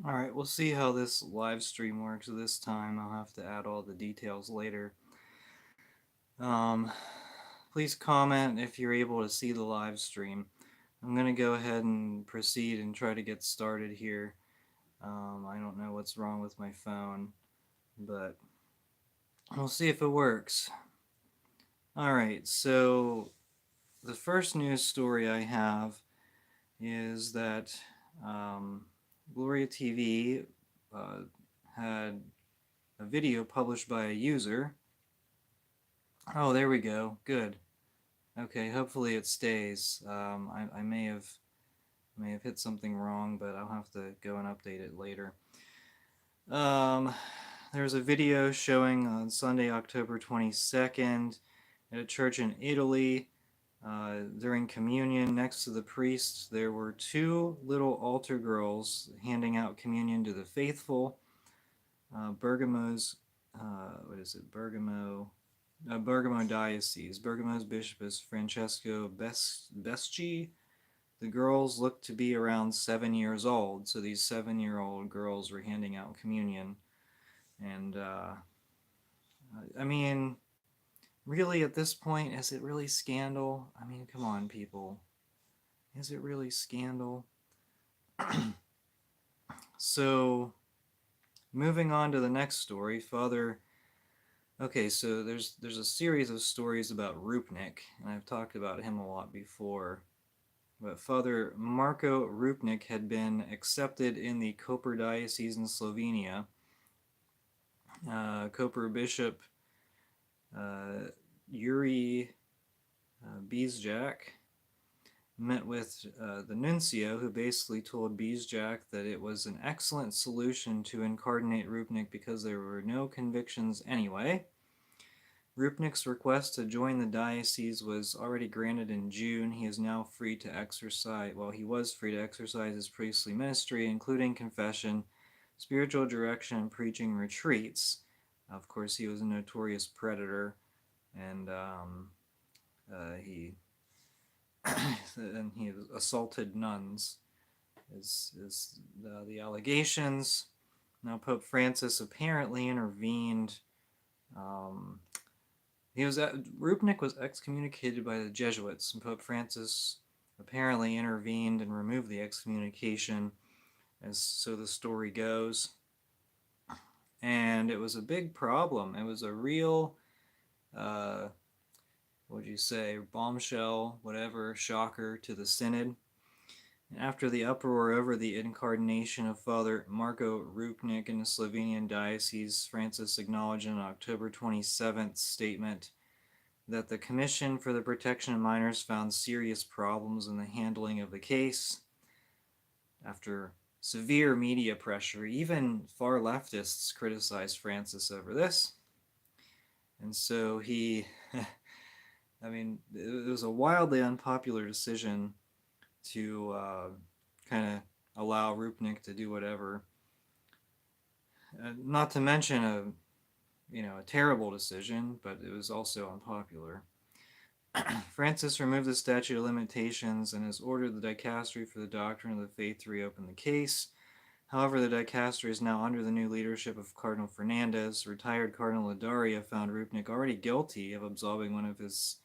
Alright, we'll see how this live stream works this time. I'll have to add all the details later. Um, Please comment if you're able to see the live stream. I'm going to go ahead and proceed and try to get started here. I don't know what's wrong with my phone, but we'll see if it works. Alright, so the first news story I have is that Gloria TV had a video published by a user. Oh, there we go. Good. Okay, hopefully it stays. I may have hit something wrong, but I'll have to go and update it later. There's a video showing on Sunday, October 22nd, at a church in Italy. During communion, next to the priest, there were two little altar girls handing out communion to the faithful. Bergamo's, Bergamo Diocese. Bergamo's bishop is Francesco Besci. The girls looked to be around 7 years old, so these 7-year-old girls were handing out communion. And, I mean, really at this point, is it really scandal? I mean, come on, people. Is it really scandal? So, moving on to the next story, Okay, so there's a series of stories about Rupnik, and I've talked about him a lot before. But Father Marko Rupnik had been accepted in the Koper Diocese in Slovenia. Koper Bishop Yuri Bizjak met with the nuncio, who basically told Bizjak that it was an excellent solution to incardinate Rupnik because there were no convictions anyway. Rupnik's request to join the diocese was already granted in June. He is now free to exercise, he was free to exercise his priestly ministry, including confession, spiritual direction, and preaching retreats. Of course, he was a notorious predator, and he assaulted nuns. Is the allegations. Now, Pope Francis apparently intervened. Rupnik was excommunicated by the Jesuits, and Pope Francis apparently intervened and removed the excommunication, as so the story goes. And it was a big problem. It was a real, bombshell, whatever, shocker to the Synod. And after the uproar over the incarnation of Father Marko Rupnik in the Slovenian diocese, Francis acknowledged in an October 27th statement that the Commission for the Protection of Minors found serious problems in the handling of the case. After severe media pressure, even far leftists criticized Francis over this. And so he, it was a wildly unpopular decision to kind of allow Rupnik to do whatever. Not to mention a terrible decision, but it was also unpopular. Francis removed the statute of limitations and has ordered the Dicastery for the Doctrine of the Faith to reopen the case. However, the Dicastery is now under the new leadership of Cardinal Fernandez. Retired Cardinal Ladaria found Rupnik already guilty of absolving one of his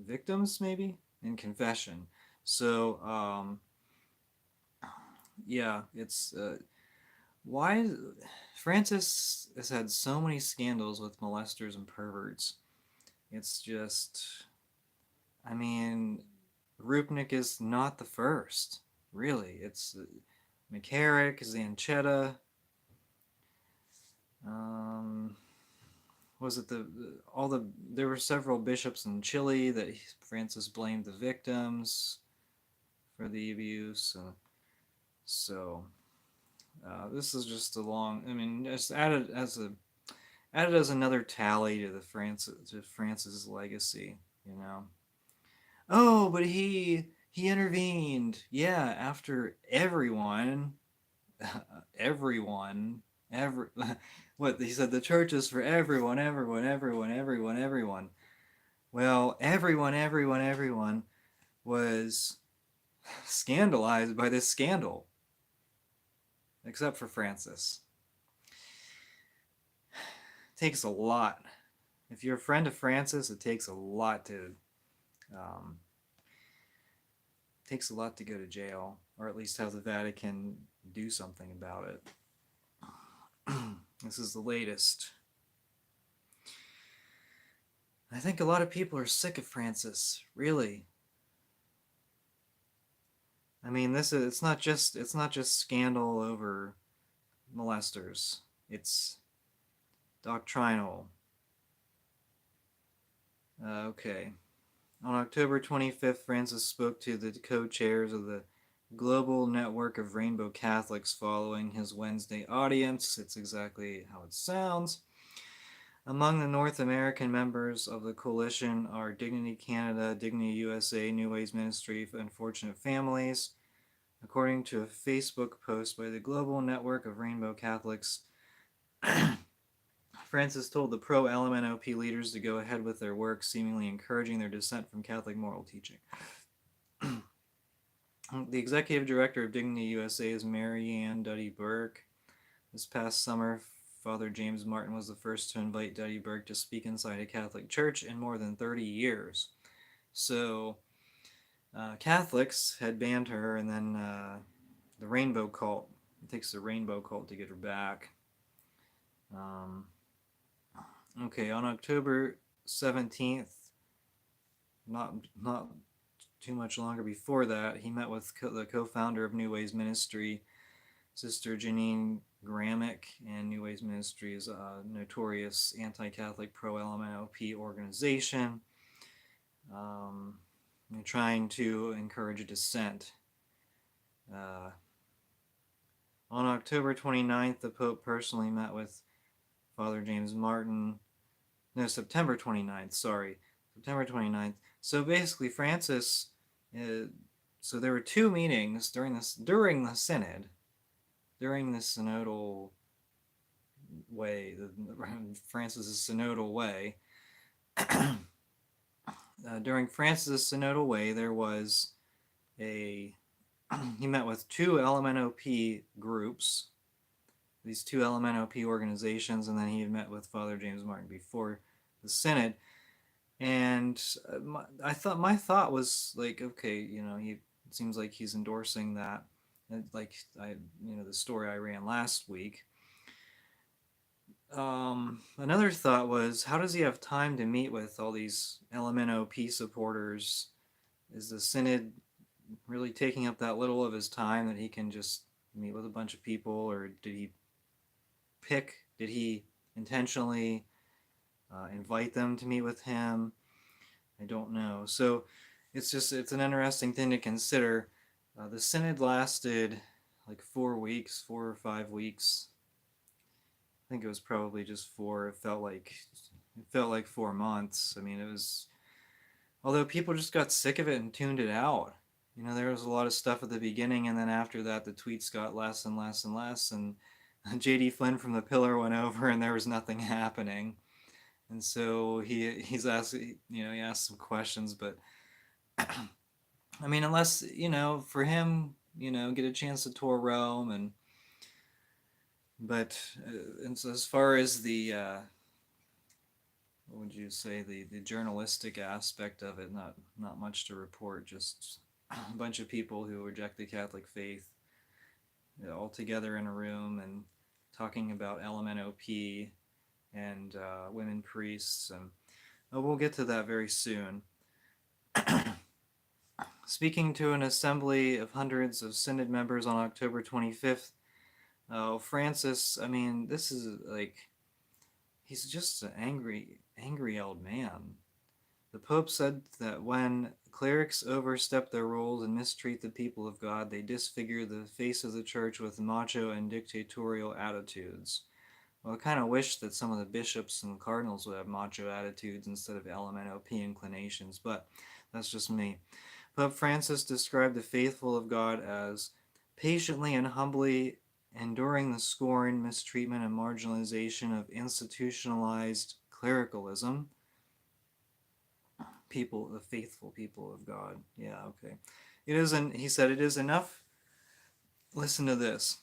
victims, maybe, in confession. So, it's why Francis has had so many scandals with molesters and perverts. It's just, Rupnik is not the first, really. It's McCarrick, Zanchetta. There were several bishops in Chile that Francis blamed the victims for the abuse. This is just a long. Just added as another tally to Francis' legacy. Oh, but he intervened. Yeah, after everyone, what he said, the church is for everyone. Well, everyone was scandalized by this scandal, except for Francis. It takes a lot. If you're a friend of Francis, it takes a lot to go to jail, or at least have the Vatican do something about it. This is the latest. I think a lot of people are sick of Francis, really. I mean, it's not just scandal over molesters. It's doctrinal. Okay. On October 25th, Francis spoke to the co-chairs of the Global Network of Rainbow Catholics following his Wednesday audience. It's exactly how it sounds. Among the North American members of the coalition are Dignity Canada, Dignity USA, New Ways Ministry for Unfortunate Families. According to a Facebook post by the Global Network of Rainbow Catholics, Francis told the pro-LMNOP leaders to go ahead with their work, seemingly encouraging their dissent from Catholic moral teaching. The executive director of Dignity USA is Mary Ann Duddy Burke. This past summer, Father James Martin was the first to invite Duddy Burke to speak inside a Catholic church in more than 30 years. So, Catholics had banned her, and then the Rainbow Cult. It takes the Rainbow Cult to get her back. Okay, on October 17th, not too much longer before that, he met with the co-founder of New Ways Ministry, Sister Janine Gramick, and New Ways Ministry is a notorious anti-Catholic pro-LMNOP organization, trying to encourage dissent. On October 29th, the Pope personally met with Father James Martin. No, September 29th, sorry. September 29th. So basically, Francis, so there were two meetings during the synod, during the synodal way, Francis's synodal way. During Francis's synodal way, there was he met with two LMNOP groups, these two LMNOP organizations, and then he had met with Father James Martin before the synod. And my thought was like, okay, it seems like he's endorsing that, like the story I ran last week. Another thought was, how does he have time to meet with all these LMNOP supporters? Is the synod really taking up that little of his time that he can just meet with a bunch of people, or did he intentionally invite them to meet with him? I don't know. So it's an interesting thing to consider. The synod lasted like 4 weeks, 4 or 5 weeks. I think it was probably just 4. It felt like 4 months. I mean, it was, although people just got sick of it and tuned it out. There was a lot of stuff at the beginning, and then after that, the tweets got less and less and less, and J.D. Flynn from the Pillar went over, and there was nothing happening. And so he's asked, he asked some questions, but I mean, unless, for him, get a chance to tour Rome, but so as far as the, what would you say, the journalistic aspect of it, not much to report, just a bunch of people who reject the Catholic faith, all together in a room and talking about LMNOP and women priests, and we'll get to that very soon. Speaking to an assembly of hundreds of synod members on October 25th, Francis, I mean, this is like, he's just an angry old man. The Pope said that when clerics overstep their roles and mistreat the people of God, they disfigure the face of the church with macho and dictatorial attitudes. Well, I kind of wish that some of the bishops and cardinals would have macho attitudes instead of LMNOP inclinations, but that's just me. Pope Francis described the faithful of God as patiently and humbly enduring the scorn, mistreatment, and marginalization of institutionalized clericalism. The faithful people of God. Yeah, okay. It isn't. He said it is enough. Listen to this.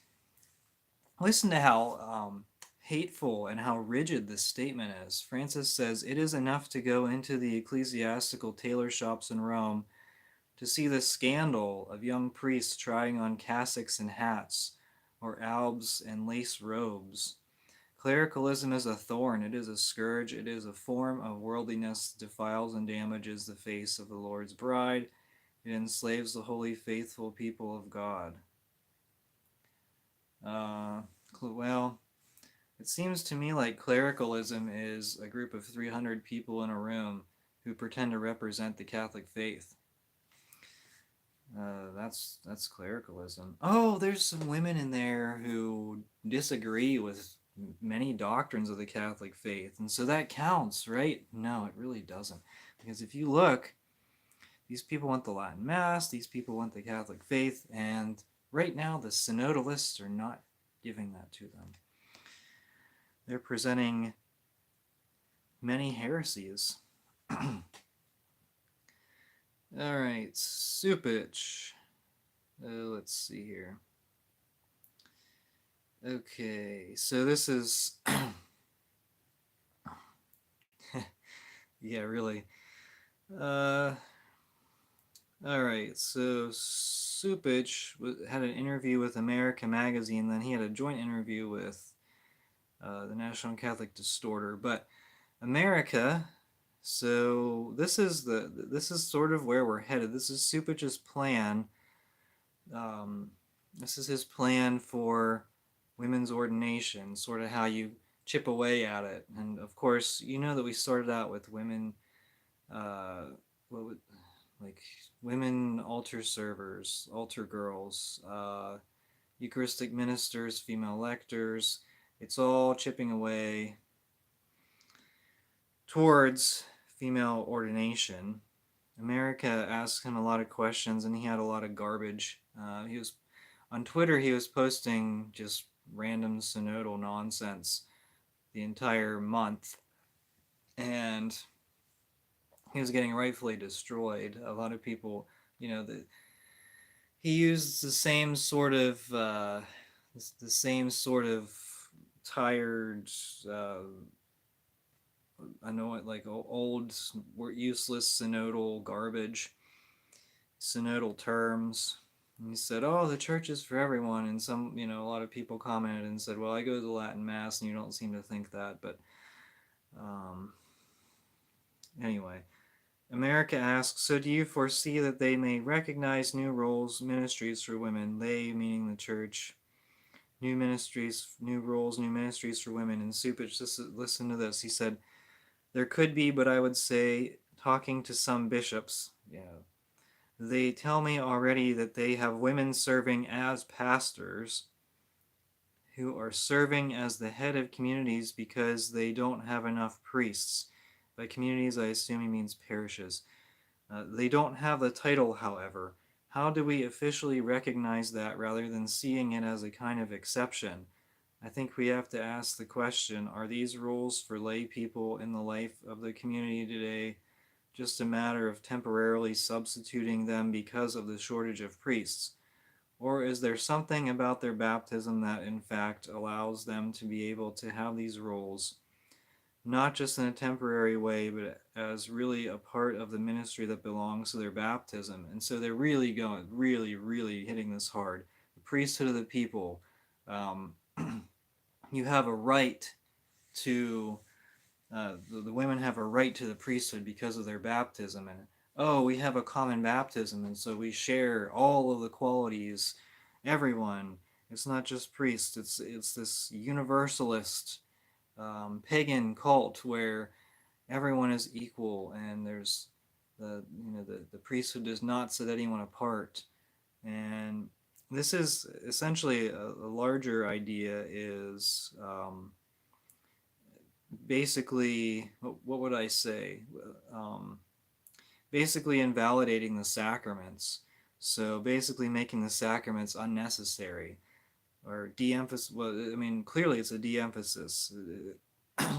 Listen to how hateful and how rigid this statement is. Francis says it is enough to go into the ecclesiastical tailor shops in Rome to see the scandal of young priests trying on cassocks and hats, or albs and lace robes. Clericalism is a thorn, it is a scourge, it is a form of worldliness, defiles and damages the face of the Lord's bride, it enslaves the holy, faithful people of God. Well, it seems to me like clericalism is a group of 300 people in a room who pretend to represent the Catholic faith. That's clericalism. Oh, there's some women in there who disagree with many doctrines of the Catholic faith, and so that counts, right? No, it really doesn't. Because if you look, these people want the Latin Mass, these people want the Catholic faith, and right now the Synodalists are not giving that to them. They're presenting many heresies. All right, Cupich. Let's see here. Okay, so this is... yeah, really. All right, so Cupich had an interview with America Magazine, then he had a joint interview with the National Catholic Distorter. But America, so this is sort of where we're headed. This is Cupich's plan. This is his plan for women's ordination, sort of how you chip away at it. And of course, you know that we started out with women, like women altar servers, altar girls, Eucharistic ministers, female lectors. It's all chipping away towards female ordination. America asked him a lot of questions, and he had a lot of garbage. He was on Twitter. He was posting just random synodal nonsense the entire month, and he was getting rightfully destroyed. A lot of people, he used the same sort of tired, I know it, like old, useless synodal garbage, synodal terms. And he said, "Oh, the church is for everyone." And a lot of people commented and said, "Well, I go to the Latin Mass, and you don't seem to think that." But anyway, America asks, so do you foresee that they may recognize new roles, ministries for women, they meaning the church, new ministries, new roles, new ministries for women? And Cupich, listen to this. He said, there could be, but I would say, talking to some bishops, they tell me already that they have women serving as pastors who are serving as the head of communities because they don't have enough priests. By communities, I assume he means parishes. They don't have the title, however. How do we officially recognize that rather than seeing it as a kind of exception? I think we have to ask the question, are these rules for lay people in the life of the community today just a matter of temporarily substituting them because of the shortage of priests? Or is there something about their baptism that in fact allows them to be able to have these roles, not just in a temporary way, but as really a part of the ministry that belongs to their baptism? And so they're really really hitting this hard. The priesthood of the people. You have a right to, the women have a right to the priesthood because of their baptism. And we have a common baptism, and so we share all of the qualities, everyone. It's not just priests, it's this universalist pagan cult where everyone is equal, and there's the priesthood does not set anyone apart. And this is essentially a larger idea is basically, what would I say? Basically invalidating the sacraments. So basically making the sacraments unnecessary or de-emphasis. Well, I mean, clearly it's a de-emphasis.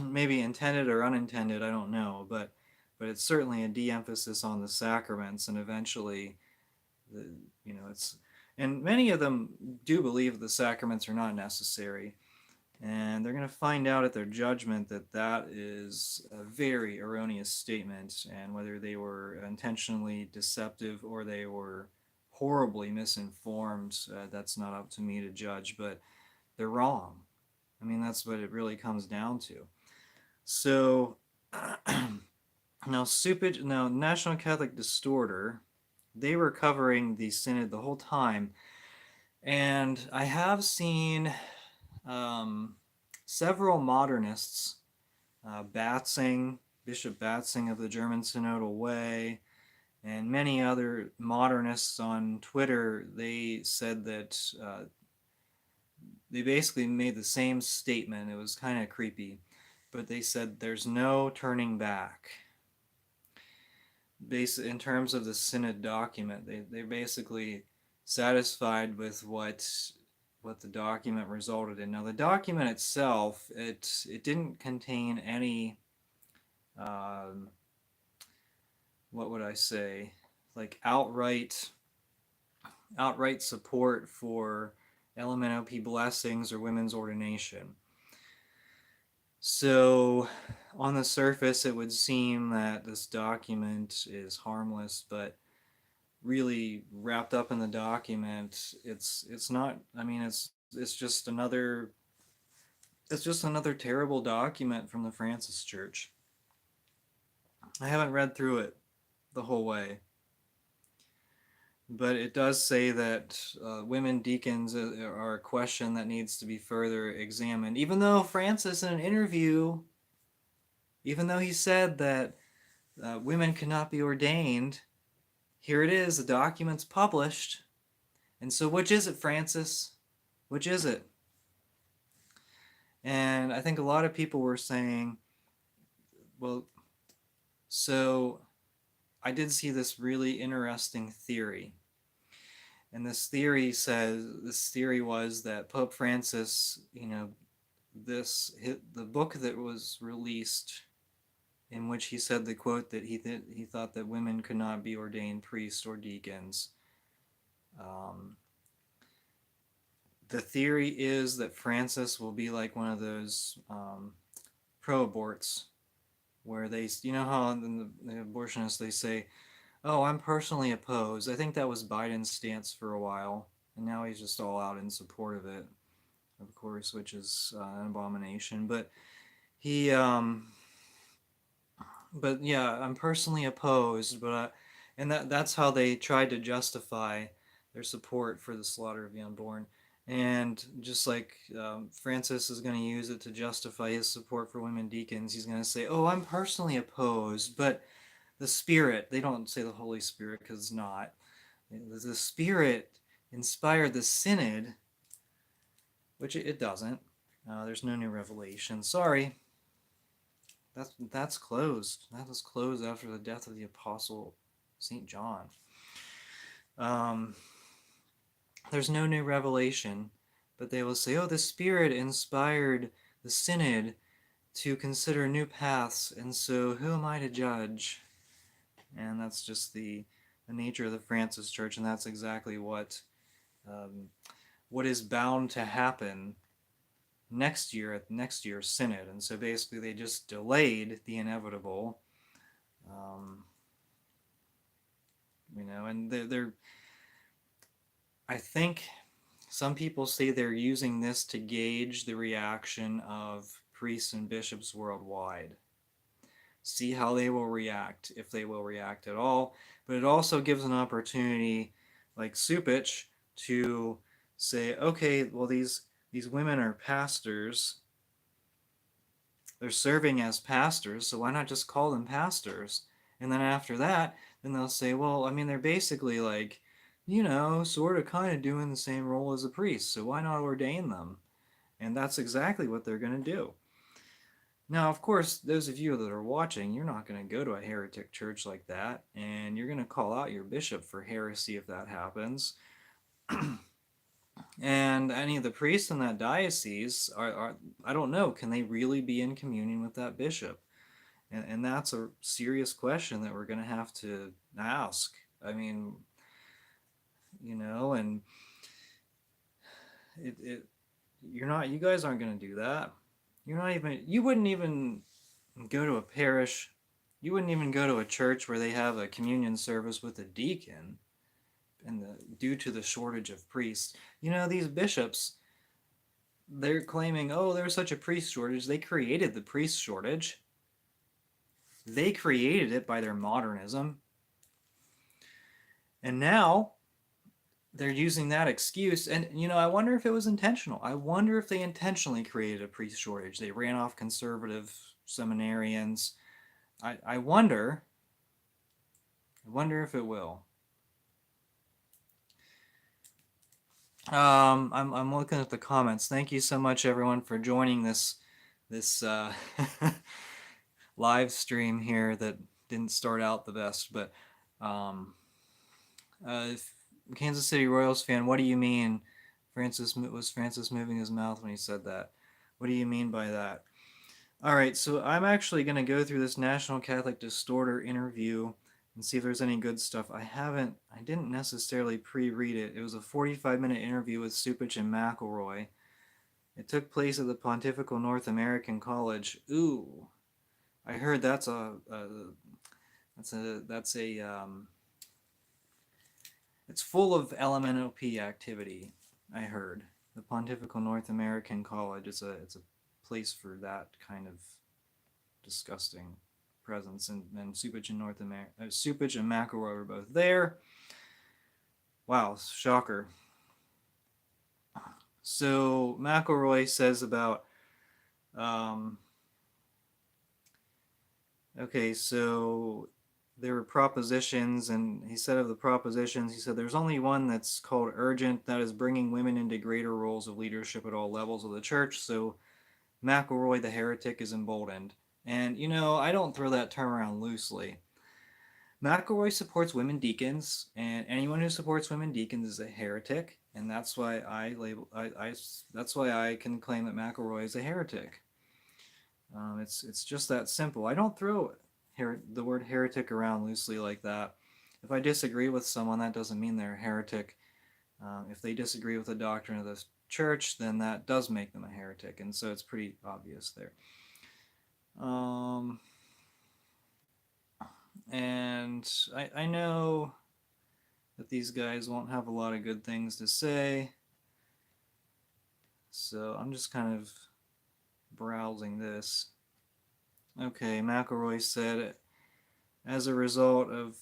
Maybe intended or unintended, I don't know, but it's certainly a de-emphasis on the sacraments, and eventually You know, and many of them do believe the sacraments are not necessary. And they're going to find out at their judgment that that is a very erroneous statement, and whether they were intentionally deceptive or they were horribly misinformed, that's not up to me to judge, but they're wrong. I mean, that's what it really comes down to. So, now, National Catholic Distorter, they were covering the synod the whole time, and I have seen um, several modernists, Bishop Batzing of the German Synodal Way, and many other modernists on Twitter. They said that they basically made the same statement. It was kind of creepy, but they said there's no turning back. In terms of the synod document, they're basically satisfied with what the document resulted in. Now, the document itself, it didn't contain any, what would I say, like outright support for LMNOP blessings or women's ordination. So, on the surface, it would seem that this document is harmless, but really wrapped up in the document, it's not. I mean, it's just another terrible document from the Francis Church. I haven't read through it the whole way, but it does say that women deacons are a question that needs to be further examined. Even though Francis, in an interview, even though he said that women cannot be ordained, here it is, the document's published. And so, which is it, Francis? Which is it? And I think a lot of people were saying, well, so I did see this really interesting theory. And this theory was that Pope Francis, you know, the book that was released in which he said the quote that he thought that women could not be ordained priests or deacons. The theory is that Francis will be like one of those pro-aborts, where they, you know how the abortionists, they say, oh, I'm personally opposed. I think that was Biden's stance for a while, and now he's just all out in support of it, of course, which is an abomination. But but yeah, I'm personally opposed, and that's how they tried to justify their support for the slaughter of the unborn. And just like Francis is going to use it to justify his support for women deacons, he's going to say, oh, I'm personally opposed, but the Spirit, they don't say the Holy Spirit because it's not. The Spirit inspired the Synod, which it doesn't. There's no new revelation. Sorry. That's closed. That was closed after the death of the Apostle St. John. There's no new revelation, but they will say, oh, the Spirit inspired the Synod to consider new paths, and so who am I to judge? And that's just the nature of the Francis Church, and that's exactly what is bound to happen next year at next year's synod. And so basically they just delayed the inevitable. You know, and they're I think some people say they're using this to gauge the reaction of priests and bishops worldwide. See how they will react, if they will react at all. But it also gives an opportunity, like Cupich, to say, okay, well, these women are pastors. They're serving as pastors, so why not just call them pastors? And then after that, then they'll say, well, I mean, they're basically like, you know, sort of kind of doing the same role as a priest, so why not ordain them? And that's exactly what they're going to do. Now, of course, those of you that are watching, you're not going to go to a heretic church like that, and you're going to call out your bishop for heresy if that happens. And any of the priests in that diocese are I don't know, can they really be in communion with that bishop? And that's a serious question that we're going to have to ask. I mean, and you guys aren't going to do that. You wouldn't even go to a parish, you wouldn't even go to a church where they have a communion service with a deacon, due to the shortage of priests. These bishops, they're claiming, oh, there's such a priest shortage. They created the priest shortage. They created it by their modernism. And now they're using that excuse. And, I wonder if it was intentional. I wonder if they intentionally created a priest shortage. They ran off conservative seminarians. I wonder if it will. I'm looking at the comments. Thank you so much, everyone, for joining this live stream here that didn't start out the best. But Kansas City Royals fan, what do you mean? Francis moving his mouth when he said that? What do you mean by that? All right, so I'm actually going to go through this National Catholic Distorter interview and see if there's any good stuff. I didn't necessarily pre-read it. It was a 45-minute interview with Cupich and McElroy. It took place at the Pontifical North American College. Ooh, I heard it's full of LMNOP activity. I heard the Pontifical North American College. It's a place for that kind of disgusting presence, and Cupich and Cupich and McElroy were both there. Wow, shocker. So McElroy says about okay, so there were propositions, and he said of the propositions, he said there's only one that's called urgent, that is bringing women into greater roles of leadership at all levels of the church. So McElroy the heretic is emboldened. And, I don't throw that term around loosely. McElroy supports women deacons, and anyone who supports women deacons is a heretic, and that's why that's why I can claim that McElroy is a heretic. It's just that simple. I don't throw the word heretic around loosely like that. If I disagree with someone, that doesn't mean they're a heretic. If they disagree with the doctrine of the church, then that does make them a heretic, and so it's pretty obvious there. And I know that these guys won't have a lot of good things to say, so I'm just kind of browsing this. Okay, McElroy said, as a result of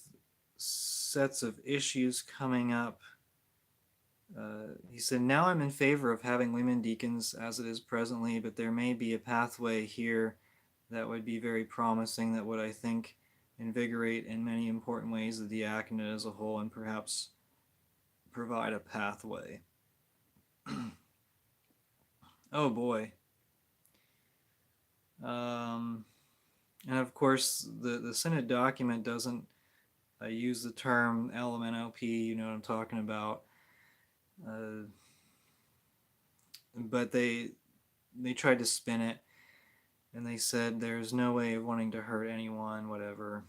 sets of issues coming up, he said, now I'm in favor of having women deacons as it is presently, but there may be a pathway here that would be very promising, that would, I think, invigorate in many important ways the diaconate as a whole, and perhaps provide a pathway. Oh boy. And of course, the Synod document doesn't use the term LMNOP, you know what I'm talking about. But they tried to spin it, and they said there's no way of wanting to hurt anyone, whatever.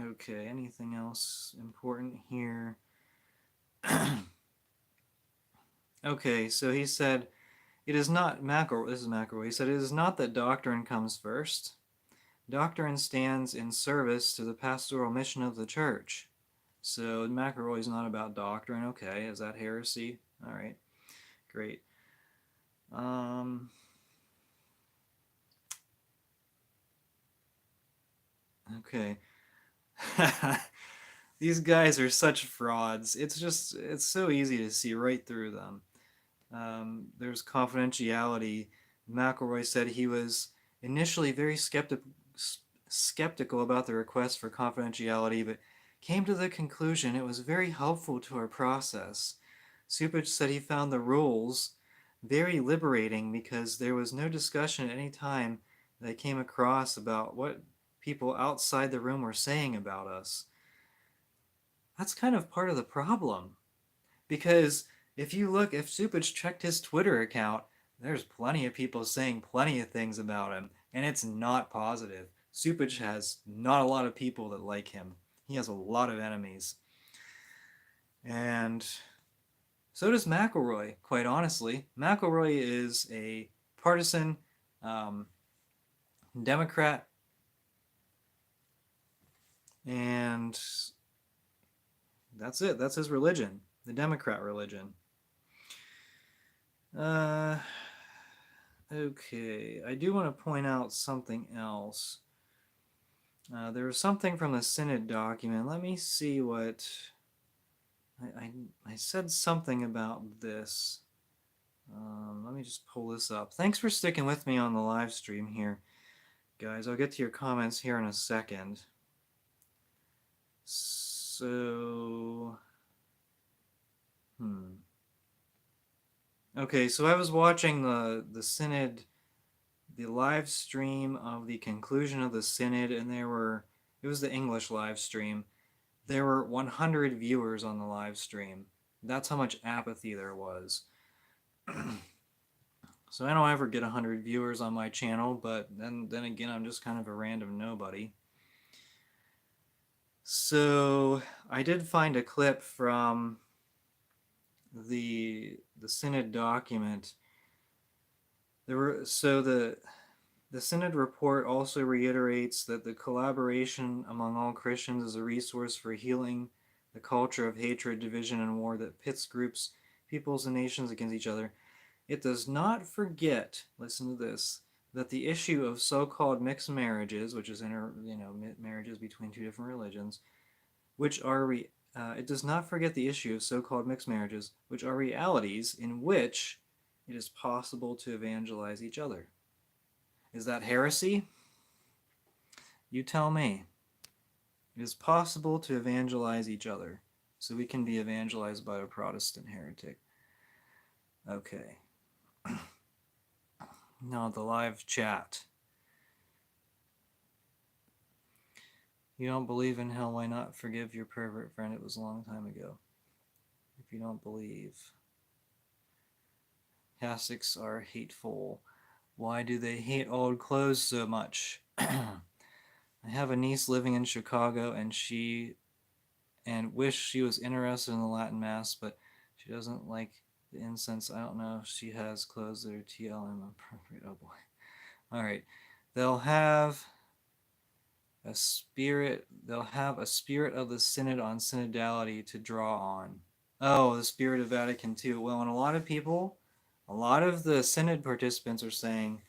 Okay, anything else important here? Okay, so he said, it is not, this is McElroy, he said, it is not that doctrine comes first. Doctrine stands in service to the pastoral mission of the church. So McElroy's not about doctrine. Okay, is that heresy? All right, great. Okay. These guys are such frauds. It's so easy to see right through them. There's confidentiality. McElroy said he was initially very skeptical about the request for confidentiality, but came to the conclusion it was very helpful to our process. Cupich said he found the rules very liberating because there was no discussion at any time that came across about what people outside the room were saying about us. That's kind of part of the problem, because if Cupich checked his Twitter account, there's plenty of people saying plenty of things about him, and it's not positive. Cupich has not a lot of people that like him. He has a lot of enemies. And so does McElroy, quite honestly. McElroy is a partisan Democrat, and that's it. That's his religion, the Democrat religion. Okay, I do want to point out something else. There was something from the Synod document. Let me see what... I said something about this. Let me just pull this up. Thanks for sticking with me on the live stream here, guys. I'll get to your comments here in a second. So... Okay, so I was watching the Synod, the live stream of the conclusion of the Synod, and it was the English live stream. There were 100 viewers on the live stream. That's how much apathy there was. So I don't ever get 100 viewers on my channel, but then again, I'm just kind of a random nobody. So I did find a clip from the Synod document. The Synod report also reiterates that the collaboration among all Christians is a resource for healing the culture of hatred, division, and war that pits groups, peoples, and nations against each other. It does not forget, listen to this, that the issue of so-called mixed marriages, which is marriages between two different religions, it does not forget the issue of so-called mixed marriages, which are realities in which it is possible to evangelize each other. Is that heresy? You tell me. It is possible to evangelize each other, so we can be evangelized by a Protestant heretic. Okay. Now the live chat. You don't believe in hell, why not forgive your pervert friend? It was a long time ago. If you don't believe. Catholics are hateful. Why do they hate old clothes so much? I have a niece living in Chicago, and wish she was interested in the Latin Mass, but she doesn't like the incense. I don't know if she has clothes that are TLM appropriate. Oh boy. All right. They'll have a spirit of the Synod on synodality to draw on. Oh, the spirit of Vatican II. Well, and a lot of the Synod participants are saying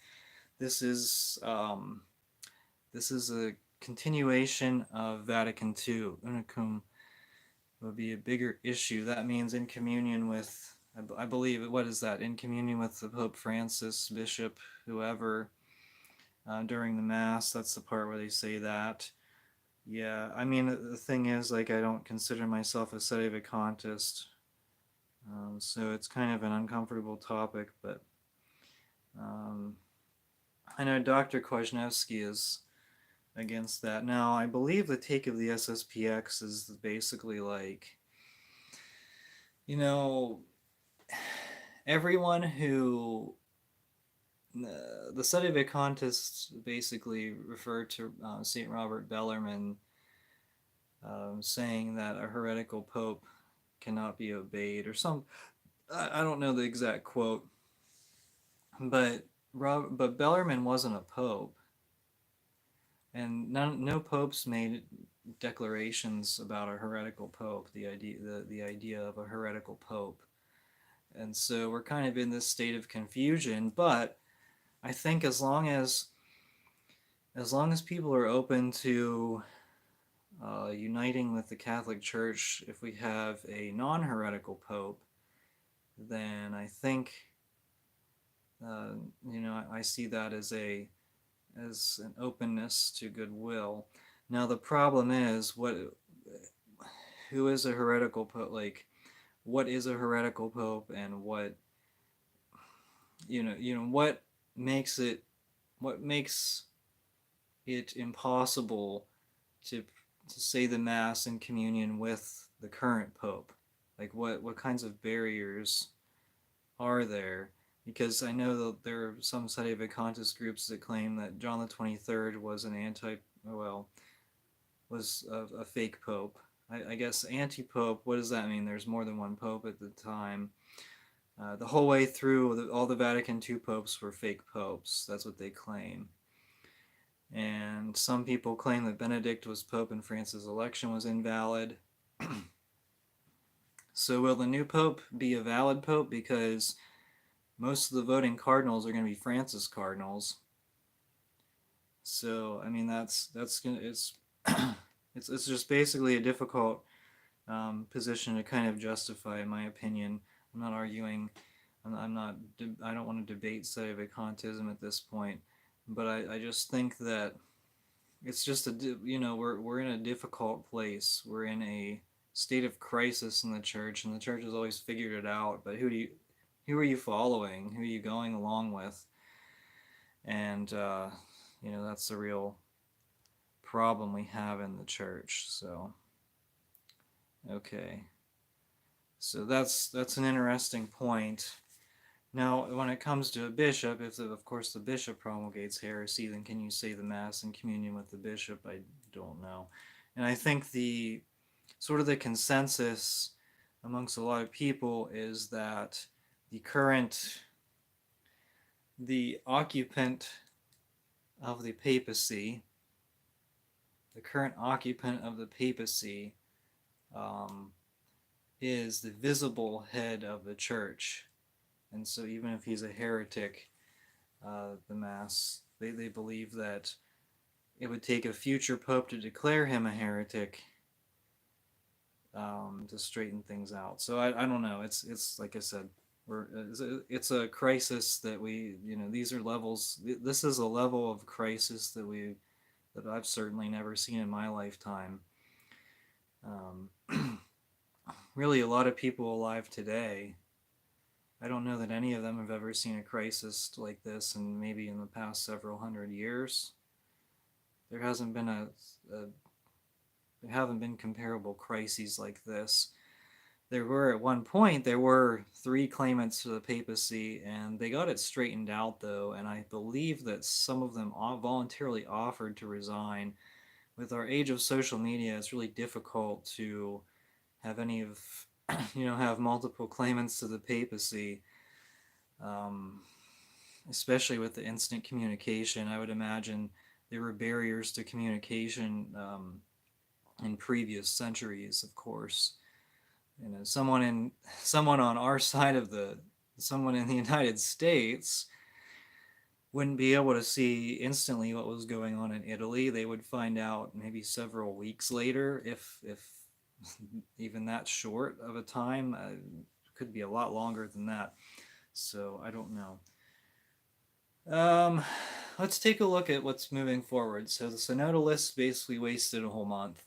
this is a continuation of Vatican II. Unicum would be a bigger issue. That means in communion with, I believe, what is that? In communion with the Pope Francis, Bishop, whoever, during the Mass. That's the part where they say that. Yeah, I mean, the thing is, like, I don't consider myself a sedevacantist, so it's kind of an uncomfortable topic, but I know Dr. Kwasniewski is against that. Now, I believe the take of the SSPX is basically like, everyone who... the sedevacantists basically refer to St. Robert Bellarmine saying that a heretical pope cannot be obeyed, or some... I don't know the exact quote, but Bellarmine wasn't a pope, and no popes made declarations about a heretical pope, the idea of a heretical pope. And so we're kind of in this state of confusion, but I think as long as people are open to uniting with the Catholic Church, if we have a non-heretical pope, then I think I see that as an openness to goodwill. Now the problem is, who is a heretical pope? Like, what is a heretical pope, and what makes it impossible to say the Mass in communion with the current pope? Like, what kinds of barriers are there? because I know that there are some Sedevacantist groups that claim that John the 23rd was was a fake pope. I guess anti-pope, what does that mean? There's more than one pope at the time. The whole way through, all the Vatican II popes were fake popes. That's what they claim. And some people claim that Benedict was pope and Francis' election was invalid. So will the new pope be a valid pope? Because most of the voting cardinals are going to be Francis cardinals. So I mean that's gonna it's just basically a difficult position to kind of justify, in my opinion. I'm not arguing. I'm not. I don't want to debate Sedevacantism at this point, but I just think that it's just we're in a difficult place. We're in a state of crisis in the church, and the church has always figured it out. But who are you following? Who are you going along with? And that's the real problem we have in the church. So okay, so that's an interesting point. Now, when it comes to a bishop, if of course the bishop promulgates heresy, then can you say the Mass in communion with the bishop? I don't know. And I think the sort of the consensus amongst a lot of people is that the occupant of the papacy, the current occupant of the papacy, is the visible head of the church. And so even if he's a heretic, the Mass, they believe that it would take a future pope to declare him a heretic to straighten things out. So I don't know. It's like I said, it's a crisis that these are levels. This is a level of crisis that I've certainly never seen in my lifetime. Really, a lot of people alive today, I don't know that any of them have ever seen a crisis like this, and maybe in the past several hundred years. There haven't been comparable crises like this. There were, at one point, there were 3 claimants to the papacy, and they got it straightened out, though, and I believe that some of them voluntarily offered to resign. With our age of social media, it's really difficult to have have multiple claimants to the papacy, especially with the instant communication. I would imagine there were barriers to communication in previous centuries, of course. Someone on our side of someone in the United States wouldn't be able to see instantly what was going on in Italy. They would find out maybe several weeks later, if even that short of a time. Could be a lot longer than that. So I don't know. Let's take a look at what's moving forward. So the Synodalists basically wasted a whole month.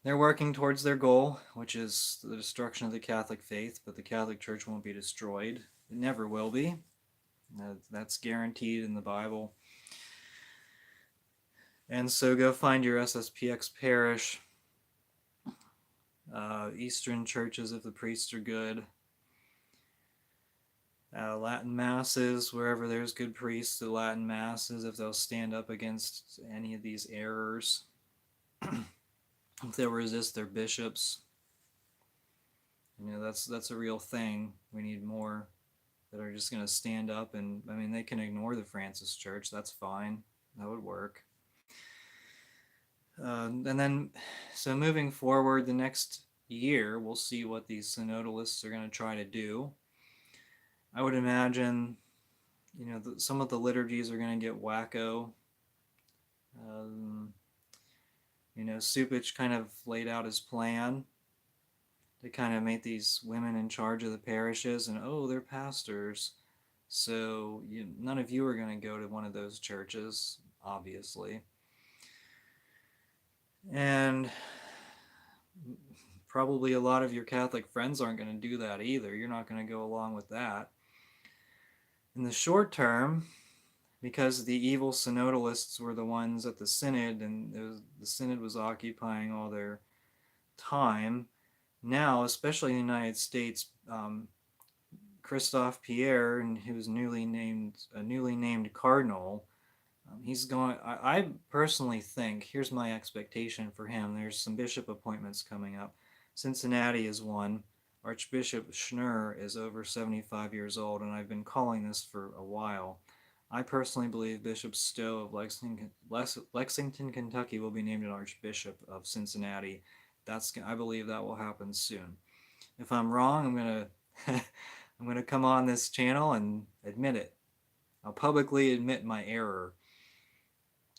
They're working towards their goal, which is the destruction of the Catholic faith, but the Catholic Church won't be destroyed. It never will be. That's guaranteed in the Bible. And so go find your SSPX parish, Eastern churches if the priests are good, Latin masses, wherever there's good priests, the Latin masses, if they'll stand up against any of these errors, if they'll resist their bishops. That's a real thing. We need more that are just going to stand up, and they can ignore the Francis Church. That's fine. That would work. And then, so moving forward, the next year, we'll see what these synodalists are going to try to do. I would imagine, some of the liturgies are going to get wacko. Cupich kind of laid out his plan to kind of make these women in charge of the parishes, and they're pastors. So none of you are going to go to one of those churches, obviously. And probably a lot of your Catholic friends aren't going to do that either. You're not going to go along with that. In the short term, because the evil synodalists were the ones at the synod, and the synod was occupying all their time, now, especially in the United States, Christophe Pierre, and who's a newly named cardinal. He's going. I personally think, here's my expectation for him. There's some bishop appointments coming up. Cincinnati is one. Archbishop Schnurr is over 75 years old, and I've been calling this for a while. I personally believe Bishop Stowe of Lexington, Kentucky will be named an Archbishop of Cincinnati. I believe that will happen soon. If I'm wrong, I'm gonna come on this channel and admit it. I'll publicly admit my error.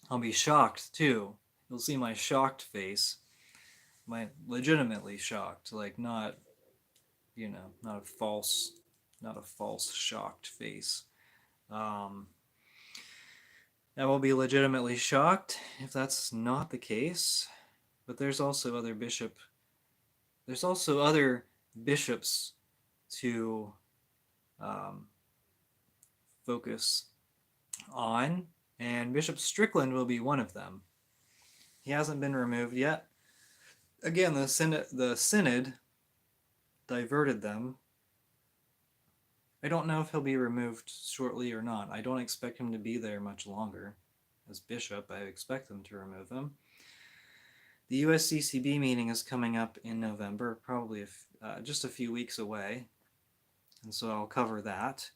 I'll be shocked too. You'll see my shocked face. My legitimately shocked, like not, not a false shocked face. I will be legitimately shocked if that's not the case. But there's also other bishops to focus on, and Bishop Strickland will be one of them. He hasn't been removed yet. Again, the synod diverted them. I don't know if he'll be removed shortly or not. I don't expect him to be there much longer as bishop. I expect them to remove him. The USCCB meeting is coming up in November, probably just a few weeks away, and so I'll cover that.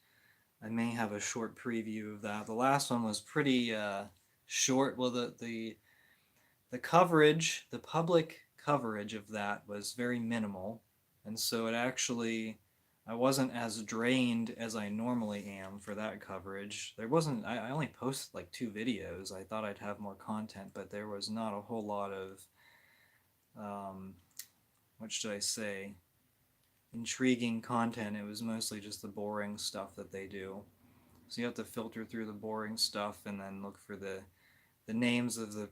I may have a short preview of that. The last one was pretty short. Well, the coverage, the public coverage of that was very minimal, and so I wasn't as drained as I normally am for that coverage. I only posted like 2 videos. I thought I'd have more content, but there was not a whole lot of, what should I say, intriguing content. It was mostly just the boring stuff that they do. So you have to filter through the boring stuff and then look for the names of the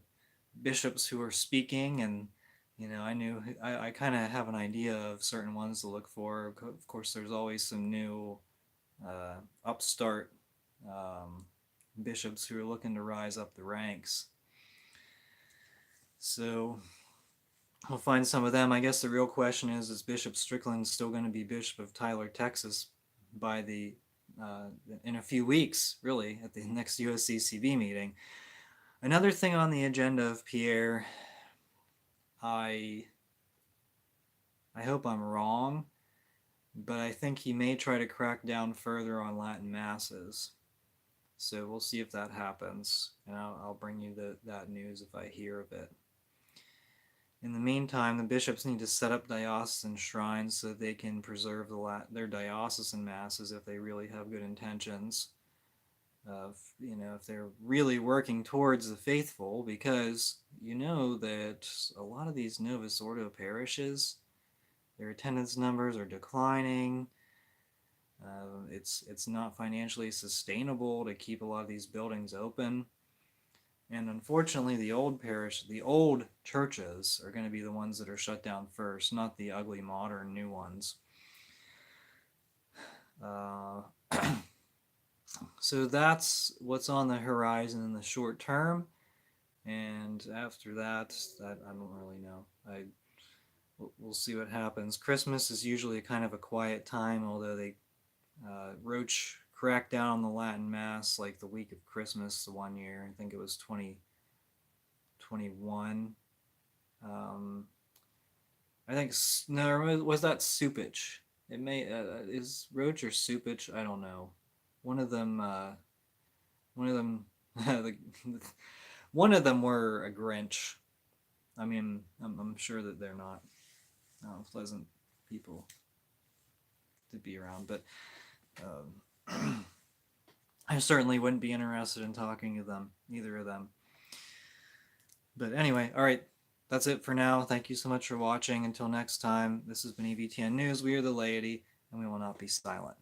bishops who are speaking, and I kind of have an idea of certain ones to look for. Of course, there's always some new upstart bishops who are looking to rise up the ranks. So we'll find some of them. I guess the real question is Bishop Strickland still going to be Bishop of Tyler, Texas in a few weeks, really, at the next USCCB meeting? Another thing on the agenda of Pierre, I hope I'm wrong, but I think he may try to crack down further on Latin masses. So we'll see if that happens, and I'll bring you that news if I hear of it. In the meantime, the bishops need to set up diocesan shrines so they can preserve their diocesan masses if they really have good intentions. If they're really working towards the faithful, because that a lot of these Novus Ordo parishes, their attendance numbers are declining. It's not financially sustainable to keep a lot of these buildings open. And unfortunately, the old churches are going to be the ones that are shut down first, not the ugly modern new ones. So that's what's on the horizon in the short term. And after that, I don't really know. We'll see what happens. Christmas is usually kind of a quiet time, although Roach cracked down on the Latin Mass like the week of Christmas the one year. I think it was 2021. I think, no, was that Cupich? It may, is Roach or Cupich? I don't know. One of them one of them were a Grinch. I mean, I'm sure that they're not pleasant people to be around, but I certainly wouldn't be interested in talking to them, either of them. But anyway, all right, that's it for now. Thank you so much for watching. Until next time, this has been EVTN News. We are the laity, and we will not be silent.